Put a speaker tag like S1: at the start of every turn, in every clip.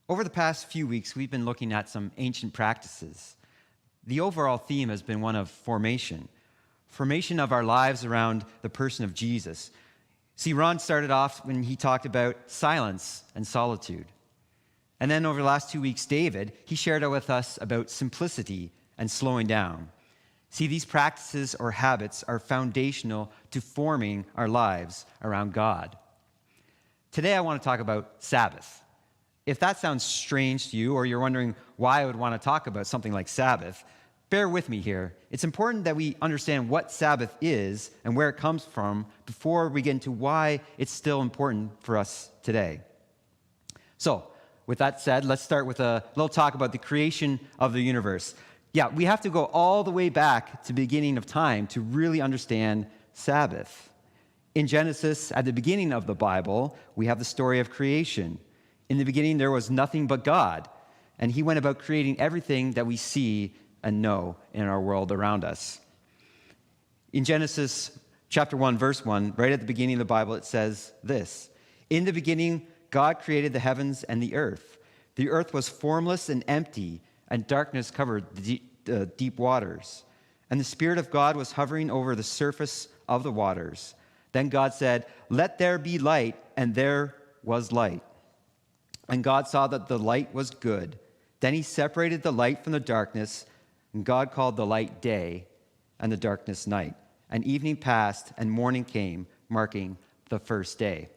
S1: Over the past few weeks, we've been looking at some ancient practices. The overall theme has been one of formation of our lives around the person of Jesus. See, Ron started off when he talked about silence and solitude. And then over the last 2 weeks, David, he shared with us about simplicity and slowing down. See, these practices or habits are foundational to forming our lives around God. Today, I want to talk about Sabbath. If that sounds strange to you, or you're wondering why I would want to talk about something like Sabbath, bear with me here. It's important that we understand what Sabbath is and where it comes from before we get into why it's still important for us today. So, with that said, let's start with a little talk about the creation of the universe. Yeah, we have to go all the way back to the beginning of time to really understand Sabbath. In Genesis, at the beginning of the Bible, we have the story of creation. In the beginning, there was nothing but God, and he went about creating everything that we see and know in our world around us. In Genesis chapter 1, verse 1, right at the beginning of the Bible, it says this: "In the beginning, God created the heavens and the earth. The earth was formless and empty, and darkness covered the deep waters. And the Spirit of God was hovering over the surface of the waters. Then God said, 'Let there be light,' and there was light. And God saw that the light was good. Then he separated the light from the darkness, and God called the light day, and the darkness night. And evening passed, and morning came, marking the first day."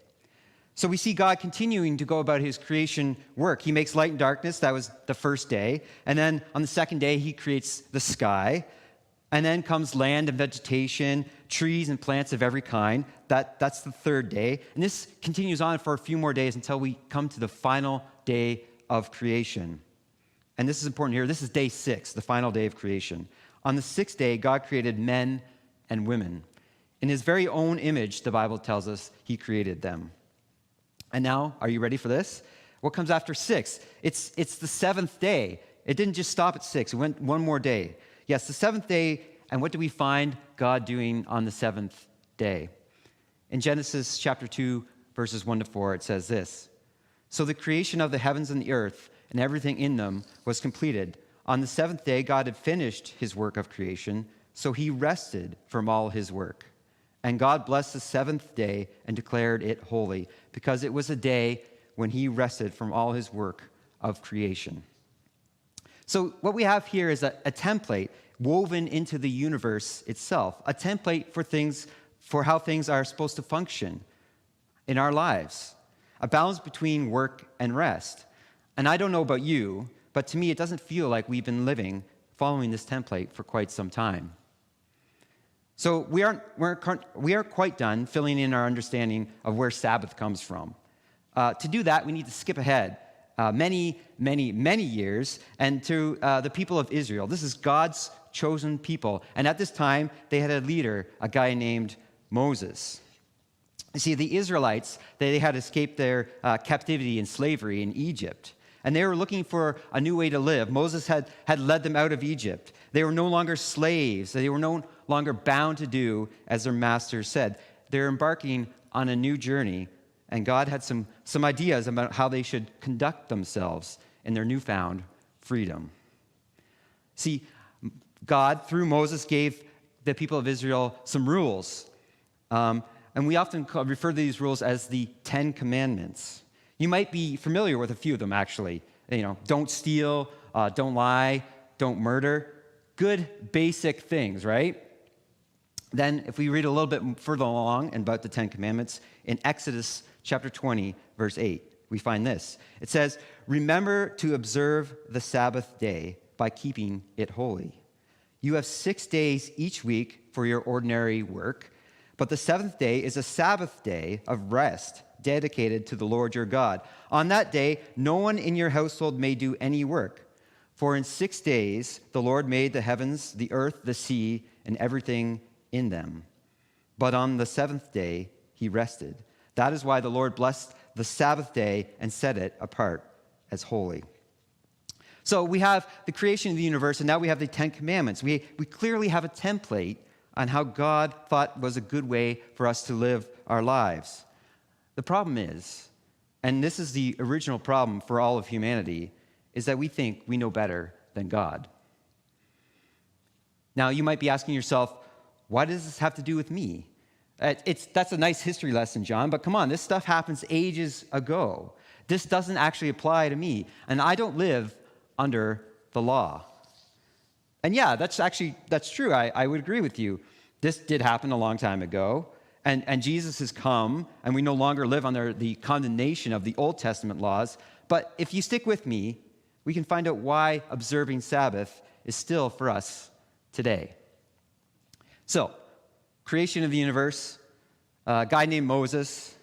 S1: So we see God continuing to go about his creation work. He makes light and darkness. That was the first day. And then on the second day, he creates the sky. And then comes land and vegetation, trees and plants of every kind. That's the third day. And this continues on for a few more days until we come to the final day of creation. And this is important here. This is day 6, the final day of creation. On the 6th day, God created men and women. In his very own image, the Bible tells us, he created them. And now, are you ready for this? What comes after 6? It's the 7th day. It didn't just stop at 6. It went one more day. Yes, the 7th day, and what do we find God doing on the 7th day? In Genesis chapter 2, verses 1 to 4, it says this: "So the creation of the heavens and the earth and everything in them was completed. On the 7th day, God had finished his work of creation, so he rested from all his work. And God blessed the 7th day and declared it holy, because it was a day when he rested from all his work of creation." So what we have here is a template woven into the universe itself, a template for how things are supposed to function in our lives, a balance between work and rest. And I don't know about you, but to me it doesn't feel like we've been living following this template for quite some time. So we aren't quite done filling in our understanding of where Sabbath comes from. To do that, we need to skip ahead many years and to the people of Israel. This is God's chosen people. And at this time, they had a leader, a guy named Moses. You see, the Israelites, they had escaped their captivity and slavery in Egypt. And they were looking for a new way to live. Moses had led them out of Egypt. They were no longer slaves. They were no longer bound to do as their master said. They're embarking on a new journey, and God had some ideas about how they should conduct themselves in their newfound freedom. See, God, through Moses, gave the people of Israel some rules. And we often refer to these rules as the 10 Commandments. You might be familiar with a few of them, actually. Don't steal, don't lie, don't murder. Good basic things, right? Then, if we read a little bit further along about the 10 Commandments, in Exodus chapter 20, verse 8, we find this. It says, "Remember to observe the Sabbath day by keeping it holy. You have 6 days each week for your ordinary work, but the 7th day is a Sabbath day of rest dedicated to the Lord your God. On that day, no one in your household may do any work. For in 6 days the Lord made the heavens, the earth, the sea, and everything in them. But on the 7th day he rested. That is why the Lord blessed the Sabbath day and set it apart as holy." So we have the creation of the universe, and now we have the 10 Commandments. We clearly have a template on how God thought was a good way for us to live our lives. The problem is, and this is the original problem for all of humanity, is that we think we know better than God. Now, you might be asking yourself, why does this have to do with me? That's a nice history lesson, John, but come on, this stuff happens ages ago. This doesn't actually apply to me, and I don't live under the law. And yeah, that's true. I would agree with you. This did happen a long time ago, and Jesus has come, and we no longer live under the condemnation of the Old Testament laws. But if you stick with me, we can find out why observing Sabbath is still for us today. So, creation of the universe, a guy named Moses,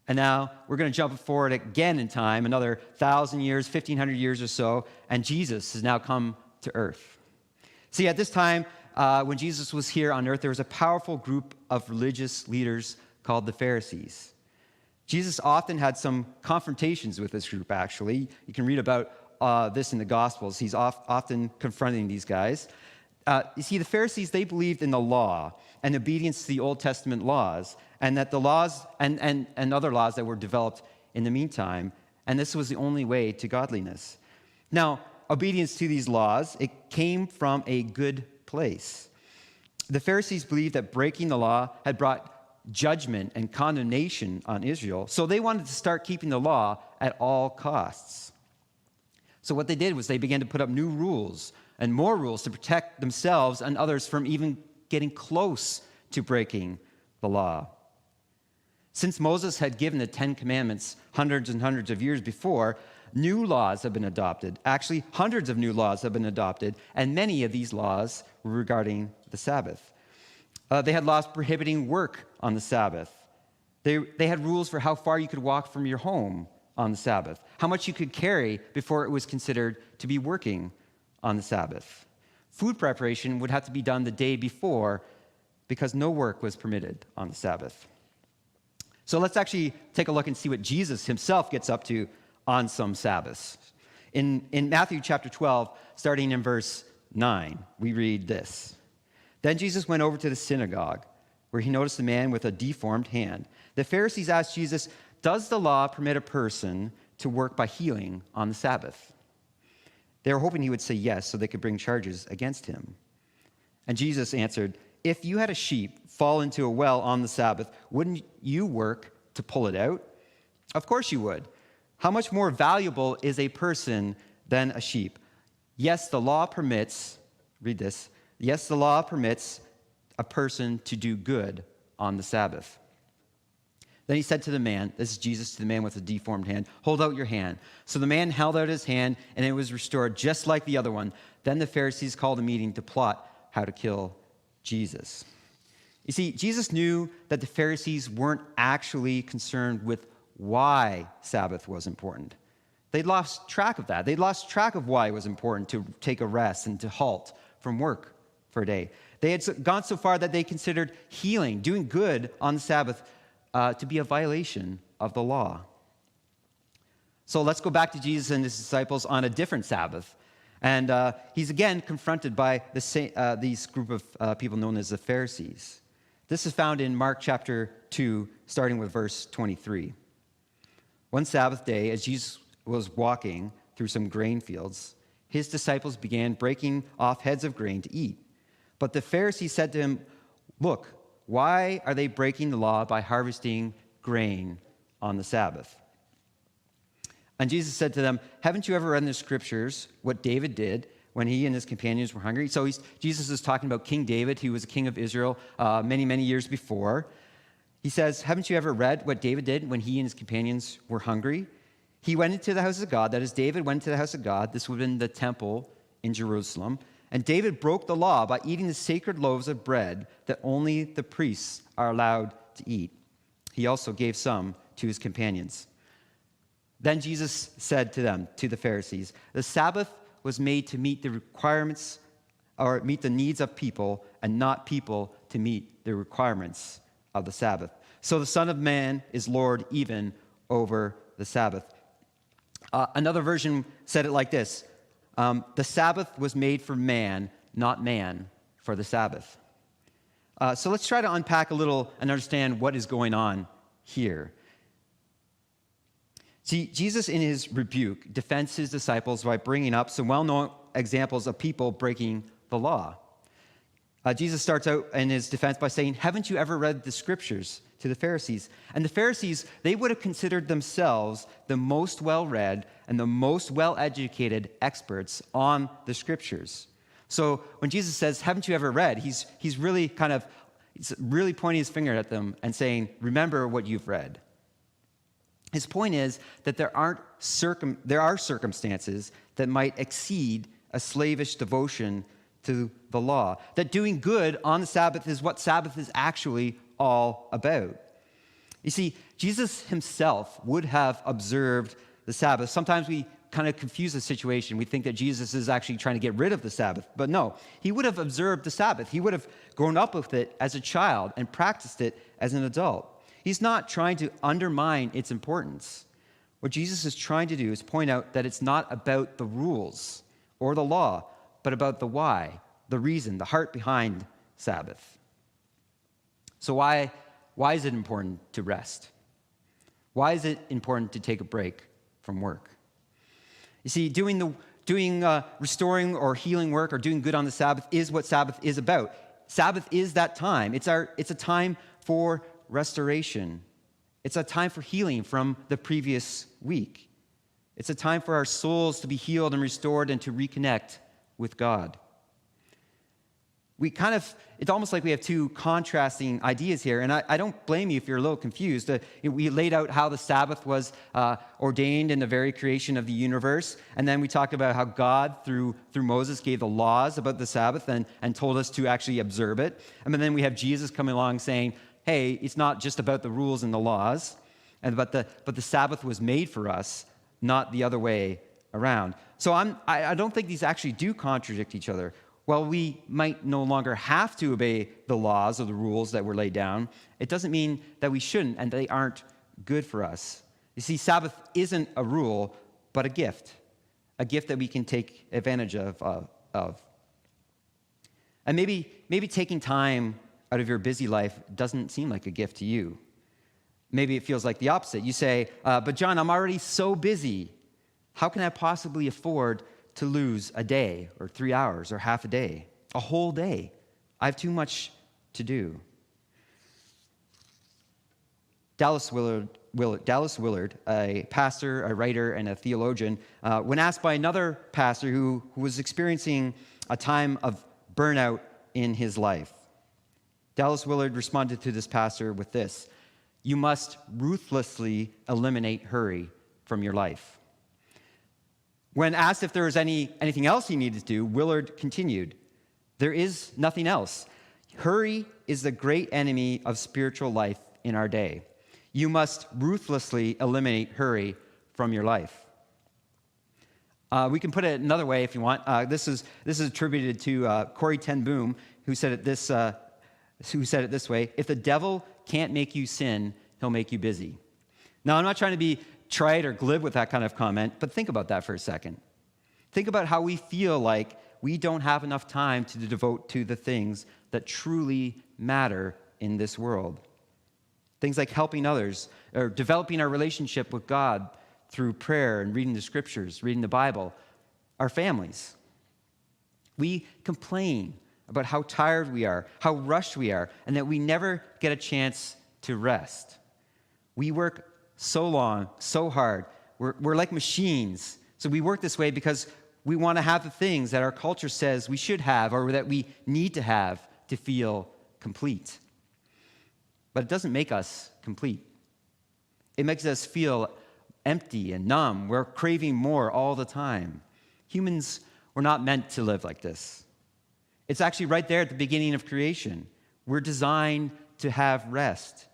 S1: and now we're going to jump forward again in time, another 1,000 years, 1,500 years or so, and Jesus has now come to earth. See, at this time, when Jesus was here on earth, there was a powerful group of religious leaders called the Pharisees. Jesus often had some confrontations with this group, actually. You can read about this in the Gospels. He's often confronting these guys. You see, the Pharisees, they believed in the law and obedience to the Old Testament laws, and that the laws and other laws that were developed in the meantime, and this was the only way to godliness. Now, obedience to these laws, it came from a good place. The Pharisees believed that breaking the law had brought judgment and condemnation on Israel, so they wanted to start keeping the law at all costs. So what they did was they began to put up new rules and more rules to protect themselves and others from even getting close to breaking the law. Since Moses had given the 10 Commandments hundreds and hundreds of years before, new laws have been adopted. Actually, hundreds of new laws have been adopted, and many of these laws were regarding the Sabbath. They had laws prohibiting work on the Sabbath. They had rules for how far you could walk from your home on the Sabbath, how much you could carry before it was considered to be working on the Sabbath. Food preparation would have to be done the day before because no work was permitted on the Sabbath. So let's actually take a look and see what Jesus himself gets up to on some Sabbaths. In Matthew chapter 12, starting in verse 9, we read this. Then Jesus went over to the synagogue, where he noticed a man with a deformed hand. The Pharisees asked Jesus, "Does the law permit a person to work by healing on the Sabbath?" They were hoping he would say yes so they could bring charges against him. And Jesus answered, "If you had a sheep fall into a well on the Sabbath, wouldn't you work to pull it out? Of course you would. How much more valuable is a person than a sheep? Yes, the law permits," read this, "yes, the law permits a person to do good on the Sabbath." Then he said to the man, this is Jesus to the man with a deformed hand, "Hold out your hand." So the man held out his hand, and it was restored just like the other one. Then the Pharisees called a meeting to plot how to kill Jesus. You see, Jesus knew that the Pharisees weren't actually concerned with why Sabbath was important. They'd lost track of that. They'd lost track of why it was important to take a rest and to halt from work for a day. They had gone so far that they considered healing, doing good on the Sabbath, to be a violation of the law. So let's go back to Jesus and his disciples on a different Sabbath. And he's again confronted by these group of people known as the Pharisees. This is found in Mark chapter 2, starting with verse 23. One Sabbath day, as Jesus was walking through some grain fields, his disciples began breaking off heads of grain to eat. But the Pharisees said to him, "Look, why are they breaking the law by harvesting grain on the Sabbath?" And Jesus said to them, "Haven't you ever read in the scriptures what David did when he and his companions were hungry?" So Jesus is talking about King David, who was a king of Israel many, many years before. He says, "Haven't you ever read what David did when he and his companions were hungry? He went into the house of God," that is, David went into the house of God. This would have been the temple in Jerusalem. "And David broke the law by eating the sacred loaves of bread that only the priests are allowed to eat. He also gave some to his companions." Then Jesus said to them, to the Pharisees, "The Sabbath was made to meet the requirements or meet the needs of people, and not people to meet the requirements of the Sabbath. So the Son of Man is Lord even over the Sabbath." Another version said it like this: "The Sabbath was made for man, not man for the Sabbath." So let's try to unpack a little and understand what is going on here. See, Jesus in his rebuke defends his disciples by bringing up some well-known examples of people breaking the law. Jesus starts out in his defense by saying, haven't you ever read the scriptures to the Pharisees? And the Pharisees, they would have considered themselves the most well-read and the most well-educated experts on the scriptures. So when Jesus says, haven't you ever read? He's really pointing his finger at them and saying, remember what you've read. His point is that there are circumstances that might exceed a slavish devotion to the law. That doing good on the Sabbath is what Sabbath is actually all about. You see, Jesus himself would have observed the Sabbath. Sometimes we kind of confuse the situation. We think that Jesus is actually trying to get rid of the Sabbath. But no, he would have observed the Sabbath. He would have grown up with it as a child and practiced it as an adult. He's not trying to undermine its importance. What Jesus is trying to do is point out that it's not about the rules or the law, but about the why, the reason, the heart behind Sabbath. So why is it important to rest? Why is it important to take a break from work? You see, doing restoring or healing work or doing good on the Sabbath is what Sabbath is about. Sabbath is that time. It's a time for restoration. It's a time for healing from the previous week. It's a time for our souls to be healed and restored and to reconnect with God. It's almost like we have two contrasting ideas here, and I don't blame you if you're a little confused. We laid out how the Sabbath was ordained in the very creation of the universe, and then we talked about how God, through Moses, gave the laws about the Sabbath and told us to actually observe it. And then we have Jesus coming along saying, hey, it's not just about the rules and the laws, but the Sabbath was made for us, not the other way around. So I don't think these actually do contradict each other. While we might no longer have to obey the laws or the rules that were laid down, it doesn't mean that we shouldn't and they aren't good for us. You see, Sabbath isn't a rule, but a gift that we can take advantage of. And maybe taking time out of your busy life doesn't seem like a gift to you. Maybe it feels like the opposite. You say, but John, I'm already so busy. How can I possibly afford to lose a day or 3 hours or half a day, a whole day? I have too much to do. Dallas Willard, a pastor, a writer, and a theologian, when asked by another pastor who was experiencing a time of burnout in his life, Dallas Willard responded to this pastor with this: you must ruthlessly eliminate hurry from your life. When asked if there was anything else he needed to do, Willard continued, there is nothing else. Hurry is the great enemy of spiritual life in our day. You must ruthlessly eliminate hurry from your life. We can put it another way if you want. This is attributed to Corrie ten Boom, who said it this way: if the devil can't make you sin, he'll make you busy. Now, I'm not trying to be trite or glib with that kind of comment, but think about that for a second. Think about how we feel like we don't have enough time to devote to the things that truly matter in this world. Things like helping others or developing our relationship with God through prayer and reading the scriptures, reading the Bible, our families. We complain about how tired we are, how rushed we are, and that we never get a chance to rest. We work so long, so hard. We're like machines. So we work this way because we want to have the things that our culture says we should have or that we need to have to feel complete. But it doesn't make us complete. It makes us feel empty and numb. We're craving more all the time. Humans were not meant to live like this. It's actually right there at the beginning of creation. We're designed to have rest.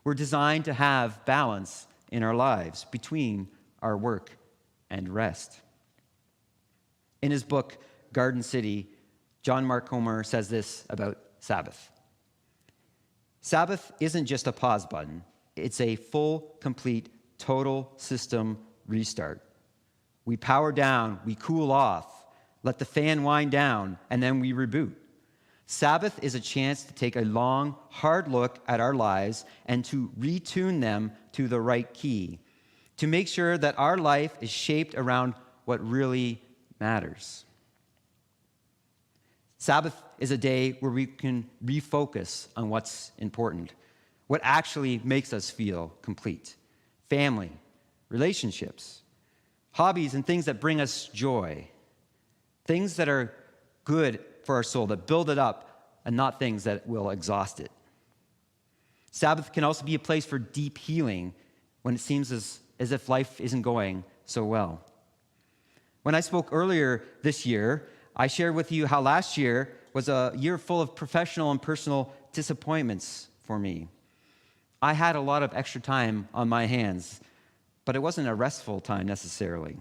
S1: We're designed to have balance in our lives between our work and rest. In his book, Garden City, John Mark Comer says this about Sabbath. Sabbath isn't just a pause button. It's a full, complete, total system restart. We power down, we cool off, let the fan wind down, and then we reboot. Sabbath is a chance to take a long, hard look at our lives and to retune them to the right key. to make sure that our life is shaped around what really matters. Sabbath is a day where we can refocus on what's important, what actually makes us feel complete. Family, relationships, hobbies, and things that bring us joy. Things that are good for our soul, that build it up, and not things that will exhaust it. Sabbath can also be a place for deep healing when it seems as if life isn't going so well. When I spoke earlier this year, I shared with you how last year was a year full of professional and personal disappointments for me. I had a lot of extra time on my hands, but it wasn't a restful time necessarily.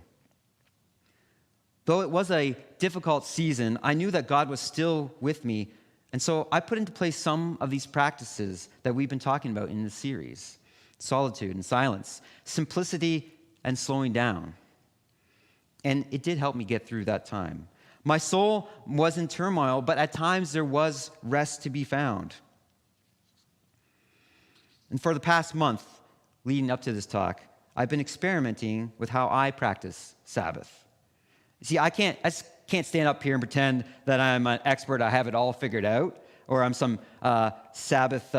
S1: Though it was a difficult season, I knew that God was still with me, and so I put into place some of these practices that we've been talking about in this series: solitude and silence, simplicity and slowing down. And it did help me get through that time. My soul was in turmoil, but at times there was rest to be found. And for the past month leading up to this talk, I've been experimenting with how I practice Sabbath. See, I just can't stand up here and pretend that I'm an expert, I have it all figured out, or I'm some Sabbath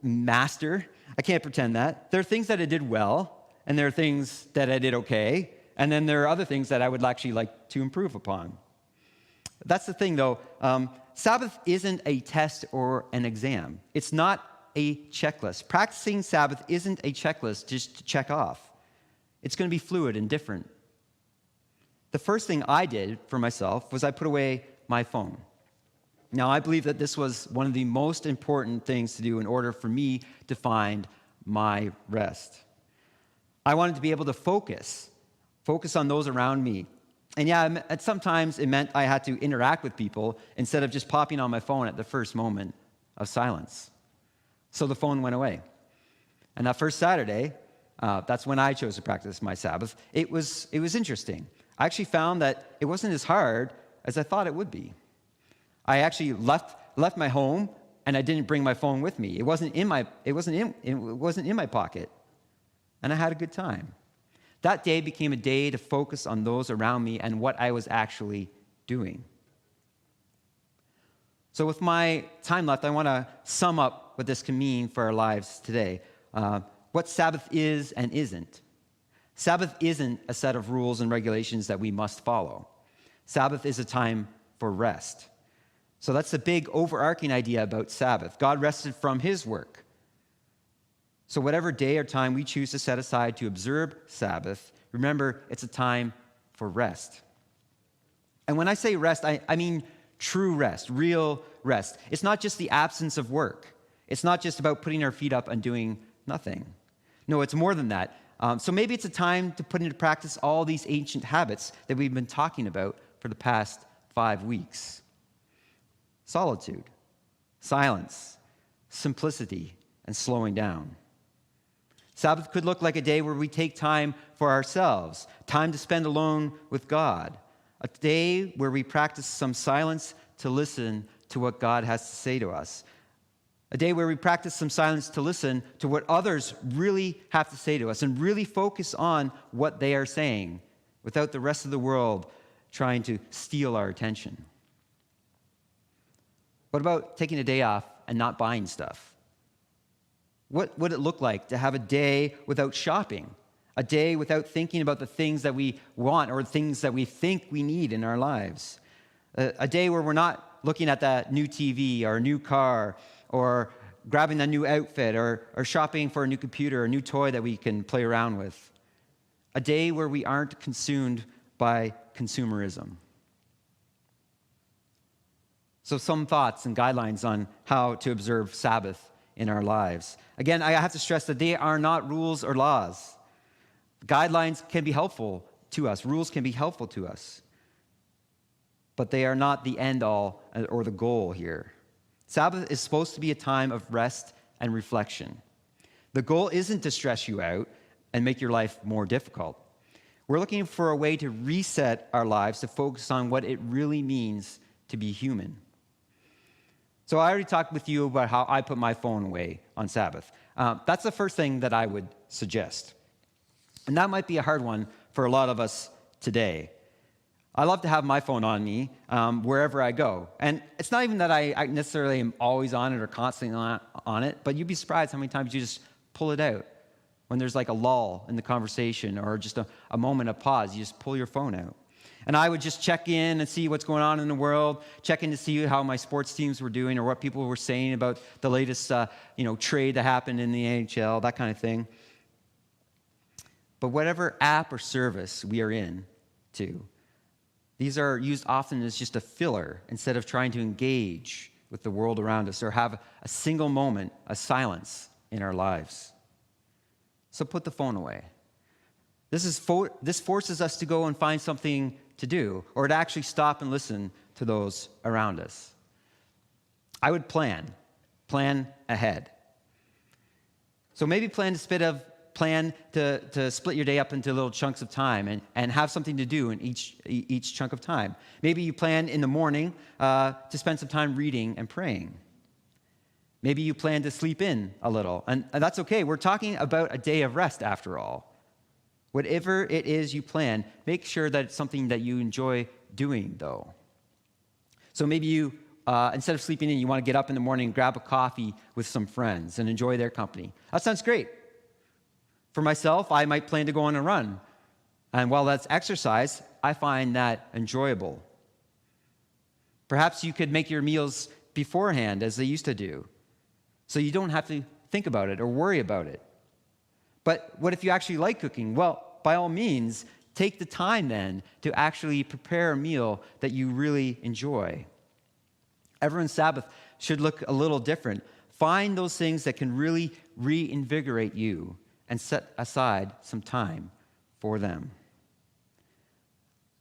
S1: master. I can't pretend that. There are things that I did well, and there are things that I did okay, and then there are other things that I would actually like to improve upon. That's the thing, though. Sabbath isn't a test or an exam. It's not a checklist. Practicing Sabbath isn't a checklist just to check off. It's going to be fluid and different. The first thing I did for myself was I put away my phone. Now, I believe that this was one of the most important things to do in order for me to find my rest. I wanted to be able to focus on those around me. And yeah, sometimes it meant I had to interact with people instead of just popping on my phone at the first moment of silence. So the phone went away. And that first Saturday, that's when I chose to practice my Sabbath. It was interesting. I actually found that it wasn't as hard as I thought it would be. I actually left my home, and I didn't bring my phone with me. It wasn't in my pocket, and I had a good time. That day became a day to focus on those around me and what I was actually doing. So with my time left, I want to sum up what this can mean for our lives today. What Sabbath is and isn't. Sabbath isn't a set of rules and regulations that we must follow. Sabbath is a time for rest. So that's the big overarching idea about Sabbath. God rested from his work. So whatever day or time we choose to set aside to observe Sabbath, remember, it's a time for rest. And when I say rest, I mean true rest, real rest. It's not just the absence of work. It's not just about putting our feet up and doing nothing. No, it's more than that. So maybe it's a time to put into practice all these ancient habits that we've been talking about for the past 5 weeks. Solitude, silence, simplicity, and slowing down. Sabbath could look like a day where we take time for ourselves, time to spend alone with God, a day where we practice some silence to listen to what God has to say to us, a day where we practice some silence to listen to what others really have to say to us and really focus on what they are saying without the rest of the world trying to steal our attention. What about taking a day off and not buying stuff? What would it look like to have a day without shopping? A day without thinking about the things that we want or things that we think we need in our lives? A day where we're not looking at that new TV or a new car or grabbing a new outfit or shopping for a new computer or a new toy that we can play around with. A day where we aren't consumed by consumerism. So some thoughts and guidelines on how to observe Sabbath in our lives. Again, I have to stress that they are not rules or laws. Guidelines can be helpful to us. Rules can be helpful to us. But they are not the end-all or the goal here. Sabbath is supposed to be a time of rest and reflection. The goal isn't to stress you out and make your life more difficult. We're looking for a way to reset our lives to focus on what it really means to be human. So I already talked with you about how I put my phone away on Sabbath. That's the first thing that I would suggest. And that might be a hard one for a lot of us today. I love to have my phone on me wherever I go. And it's not even that I necessarily am always on it or constantly on it, but you'd be surprised how many times you just pull it out. When there's like a lull in the conversation or just a moment of pause, you just pull your phone out. And I would just check in and see what's going on in the world, check in to see how my sports teams were doing or what people were saying about the latest trade that happened in the NHL, that kind of thing. But whatever app or service we are in to, these are used often as just a filler instead of trying to engage with the world around us or have a single moment of silence in our lives. So put the phone away. This forces us to go and find something to do or to actually stop and listen to those around us. I would plan ahead. So maybe plan to split your day up into little chunks of time and have something to do in each chunk of time. Maybe you plan in the morning to spend some time reading and praying. Maybe you plan to sleep in a little, and that's okay. We're talking about a day of rest after all. Whatever it is you plan, make sure that it's something that you enjoy doing, though. So maybe you, instead of sleeping in, you want to get up in the morning and grab a coffee with some friends and enjoy their company. That sounds great. For myself, I might plan to go on a run. And while that's exercise, I find that enjoyable. Perhaps you could make your meals beforehand, as they used to do, so you don't have to think about it or worry about it. But what if you actually like cooking? Well, by all means, take the time then to actually prepare a meal that you really enjoy. Everyone's Sabbath should look a little different. Find those things that can really reinvigorate you and set aside some time for them.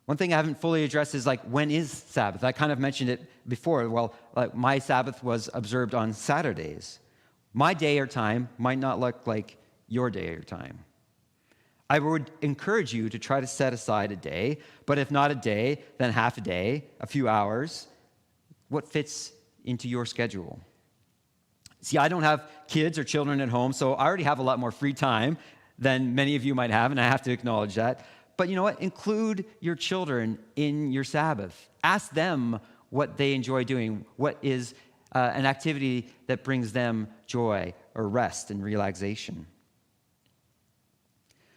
S1: One thing I haven't fully addressed is when is Sabbath? I kind of mentioned it before. Well, my Sabbath was observed on Saturdays. My day or time might not look like your day or time. I would encourage you to try to set aside a day, but if not a day, then half a day, a few hours, what fits into your schedule. See, I don't have kids or children at home, so I already have a lot more free time than many of you might have, and I have to acknowledge that. But you know what? Include your children in your Sabbath. Ask them what they enjoy doing, what is an activity that brings them joy or rest and relaxation.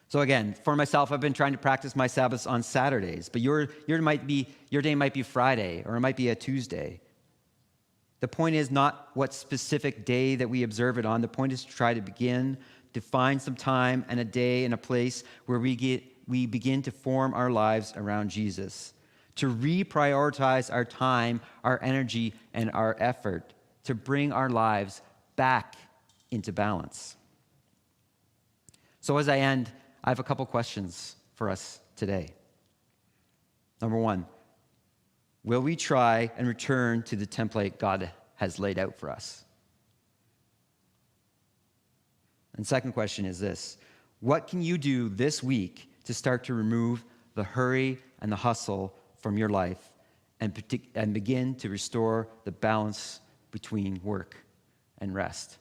S1: So again, for myself, I've been trying to practice my Sabbaths on Saturdays, but your day might be Friday, or it might be a Tuesday. The point is not what specific day that we observe it on. The point is to try to find some time and a day and a place where we begin to form our lives around Jesus, to reprioritize our time, our energy, and our effort to bring our lives back into balance. So as I end, I have a couple questions for us today. Number one, will we try and return to the template God has laid out for us? And second question is this: what can you do this week to start to remove the hurry and the hustle from your life and begin to restore the balance between work and rest?